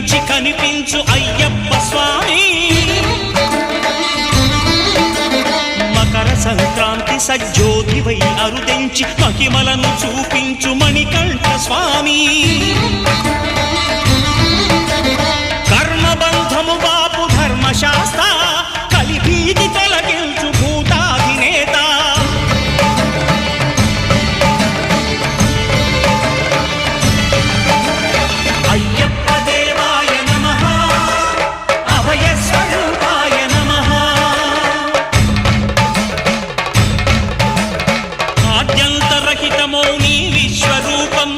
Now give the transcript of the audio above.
కనిపించి కనిపించు అయ్యప్ప స్వామి. మకర సంక్రాంతి సజ్జోతివై అరుదెంచి మహిమలను చూపించు మణికంఠ స్వామి. కర్మబంధము బాపు ధర్మశాస్త్ర కలిభీతి తొలగించు భూతాధినేత. అయ్యప్ప దేవాయ నమః, అభయ స్వరూపాయ నమః. ఆద్యంతరహితమౌ నీ విశ్వరూపం